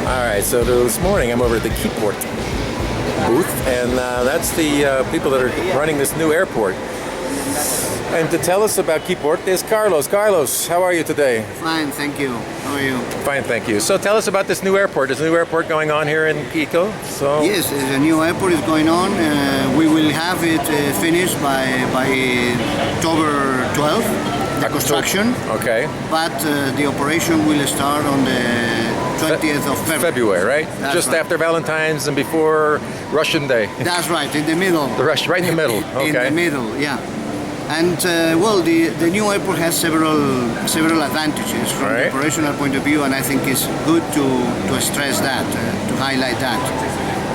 Alright, so this morning I'm over at the Quiport booth, and that's the people that are running this new airport. And to tell us about Quiport is Carlos. Carlos, how are you today? Fine, thank you. How are you? Fine, thank you. So tell us about this new airport. There's a new airport going on here in Quito. So yes, a new airport is going on. We will have it finished by October 12th, the construction. Okay. But the operation will start on the 20th of February. Right? That's just right. after Valentine's and before Russian Day. That's right, in the middle. Right in the middle. Okay. In the middle, yeah. And well, the new airport has several advantages from the operational point of view, and I think it's good to stress that, to highlight that,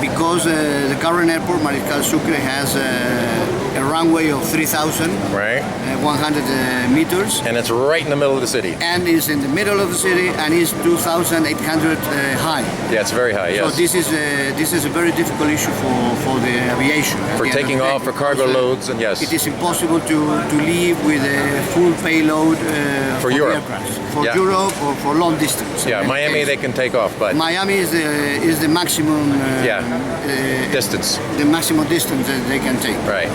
because the current airport, Mariscal Sucre, has a runway of 3,000, 100 meters, and it's right in the middle of the city. And is in the middle of the city, and is 2,800 high. Yeah, it's very high. Yes. So this is a very difficult issue for the aviation. For taking off, for cargo loads, and yes. It is impossible to leave with a full payload for Europe. Aircraft. For Europe or for long distance. Yeah, Miami they can take off, but Miami is the maximum distance. The maximum distance that they can take. Right.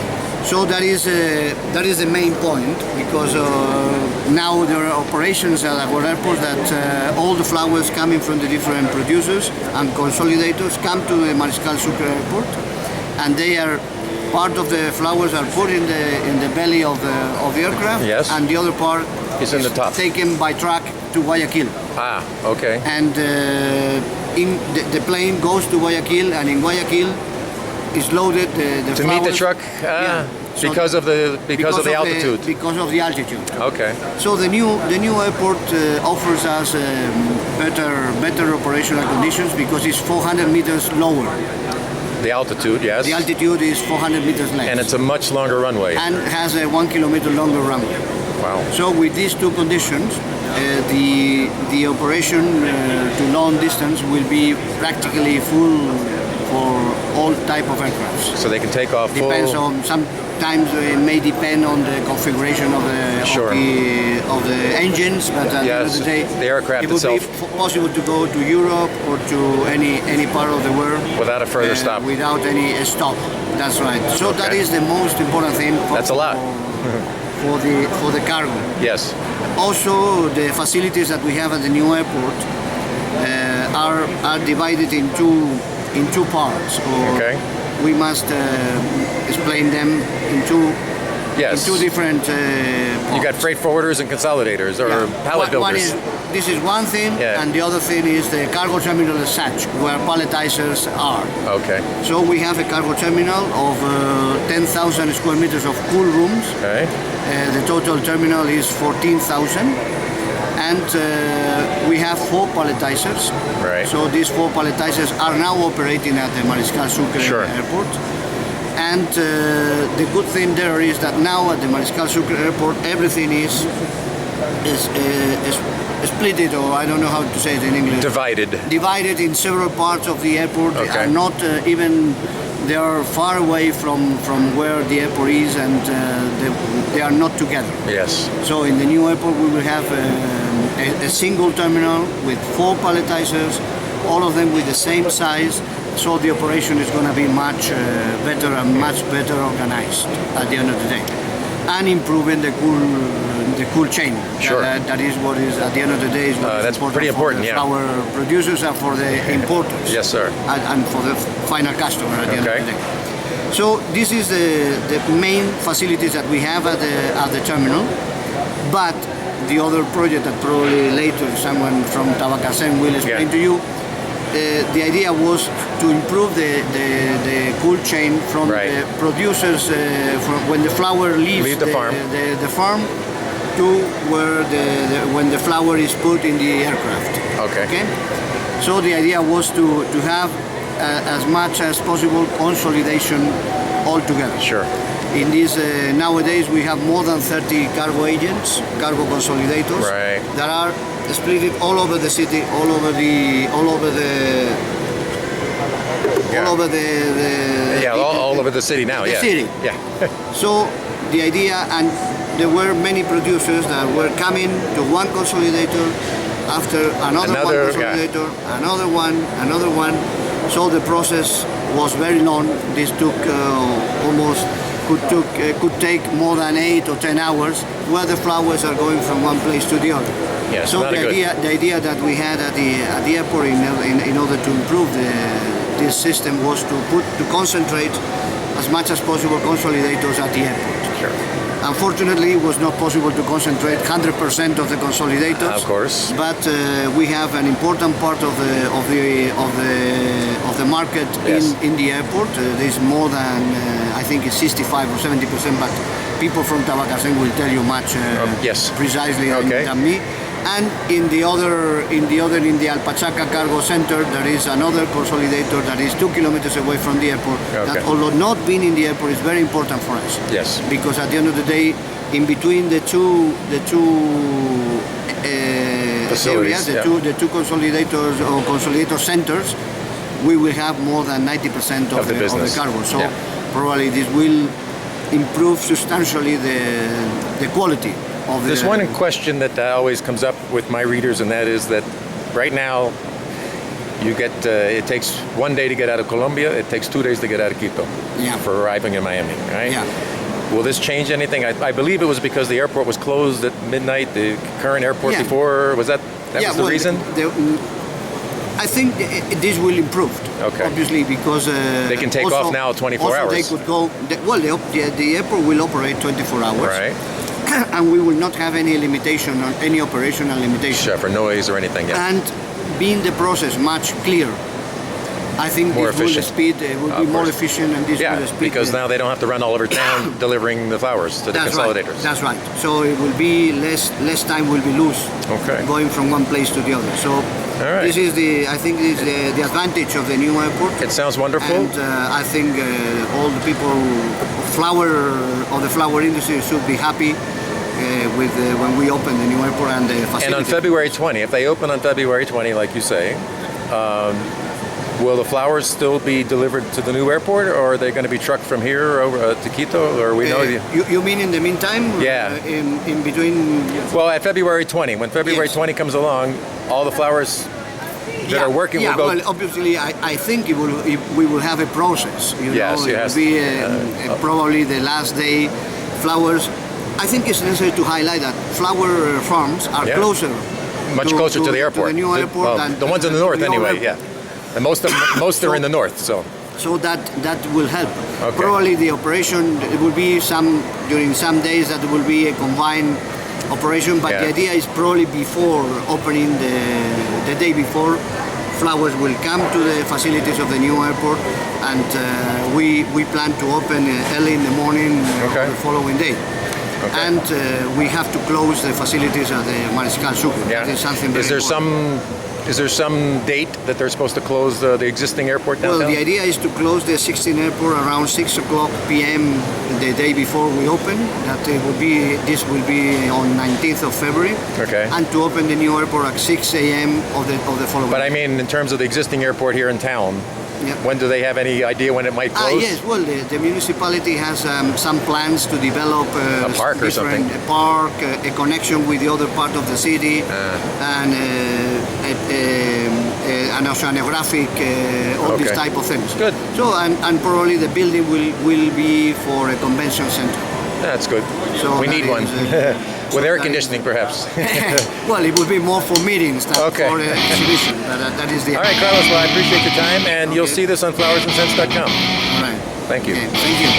So that is the main point, because now there are operations at our airport that all the flowers coming from the different producers and consolidators come to the Mariscal Sucre airport, and they are part of the flowers are put in the belly of the aircraft, and the other part is in the top, taken by truck to Guayaquil. Ah, okay. And in the plane goes to Guayaquil, and in Guayaquil is loaded the to flowers. meet the truck. So because of the altitude. Because of the altitude. Okay. So the new airport offers us better operational conditions, because it's 400 meters lower. The altitude, yes. The altitude is 400 meters less. And it's a much longer runway. And has a 1 kilometer longer runway. Wow. So with these two conditions, the operation to long distance will be practically full for all type of aircraft. So they can take off full. Depends on, sometimes it may depend on the configuration of the engines, but at the end of the day, the aircraft it would be possible to go to Europe or to any part of the world without a further stop. Without any stop. That's right. So that is the most important thing. That's a lot. For the cargo. Yes. Also, the facilities that we have at the new airport are divided in two parts. Okay. We must explain them in two different parts. You got freight forwarders and consolidators, or pallet builders. This is one thing, and the other thing is the cargo terminal as such, where palletizers are. Okay. So we have a cargo terminal of 10,000 square meters of cool rooms. Okay. The total terminal is 14,000. And we have 4 palletizers. Right. So these 4 palletizers are now operating at the Mariscal Sucre airport. And the good thing there is that now at the Mariscal Sucre airport, everything is split, or I don't know how to say it in English. Divided in several parts of the airport. They are not they are far away from where the airport is, and they are not together. Yes. So in the new airport we will have a single terminal with 4 palletizers, all of them with the same size. So the operation is going to be much better and much better organized at the end of the day, and improving the cool chain. Sure. That is what is at the end of the day is what that's pretty important. For the flower producers and for the importers. Yes, sir. And for the final customer at the end of the day. So this is the main facilities that we have at the terminal, but the other project that probably later someone from Tabacacén will explain to you. The idea was to improve the cool chain from the producers from when the flower leaves the farm to where when the flower is put in the aircraft. Okay. So the idea was to have as much as possible consolidation all together. Sure. In this nowadays we have more than 30 cargo agents, cargo consolidators that are split all over the city, all over the city now. The city. Yeah. So the idea, and there were many producers that were coming to one consolidator after another consolidator, another one. So the process was very long. This took could take more than 8 or 10 hours, where the flowers are going from one place to the other. Yes, so the idea that we had at the airport in order to improve this system was to concentrate as much as possible consolidators at the airport. Sure. Unfortunately, it was not possible to concentrate 100% of the consolidators. Of course. But we have an important part of the market in the airport. There's more than I think it's 65 or 70%. But people from Tabacasén will tell you much precisely than me. And in the Alpachaca Cargo Center, there is another consolidator that is 2 kilometers away from the airport. That, although not being in the airport, is very important for us. Yes. Because at the end of the day, in between the two areas, the two consolidators or consolidator centers, we will have more than 90% of the cargo. So probably this will improve substantially the quality. There's one question that always comes up with my readers, and that is that right now you get it takes 1 day to get out of Colombia, it takes 2 days to get out of Quito for arriving in Miami, right? Yeah. Will this change anything? I believe it was because the airport was closed at midnight, the current airport before, was that was the reason? I think this will improve, obviously, because they can take off now 24 hours. They could go. The airport will operate 24 hours. Right. And we will not have any limitation on any operational limitation. Sure, for noise or anything. Yeah. And being the process much clearer, I think more this efficient. will be more efficient, and this will speed. Because now they don't have to run all over town delivering the flowers to the consolidators. Right. That's right. So it will be less time will be lost going from one place to the other. So this is the the advantage of the new airport. It sounds wonderful. And I think all the people of the flower industry should be happy with when we open the new airport and the facility. And on February 20, if they open on February 20, like you say, will the flowers still be delivered to the new airport, or are they going to be trucked from here over to Quito? Or we know you mean in the meantime? Yeah. In between. Well, at February 20, when February 20 comes along, all the flowers that are working will go. Well, obviously, I think we will have a process. It will be probably the last day. Flowers. I think it's necessary to highlight that flower farms are much closer to the airport. To the new airport than the ones in the north, anyway. Yeah. And most are in the north, so that will help. Okay. Probably the operation it will be during some days that will be a combined operation, but the idea is probably before opening the day before, flowers will come to the facilities of the new airport, and we plan to open early in the morning the following day. Okay. And we have to close the facilities at the Mariscal Sucre. Yeah. That is something very important. Is there some date that they're supposed to close the existing airport downtown? Well, the idea is to close the 16 airport around 6 o'clock p.m. the day before we open. This will be on 19th of February. Okay. And to open the new airport at 6 a.m. of the following. But I mean, in terms of the existing airport here in town, when do they have any idea when it might close? Yes, well, the municipality has some plans to develop a park or something. A park, a connection with the other part of the city, and an oceanographic, all these type of things. Good. So, and probably the building will be for a convention center. That's good. So we need one. With air conditioning, perhaps. Well, it will be more for meetings than for exhibition. But that is the. All right, Carlos. Well, I appreciate your time, and you'll see this on flowersandscents.com. All right. Thank you. Okay, thank you.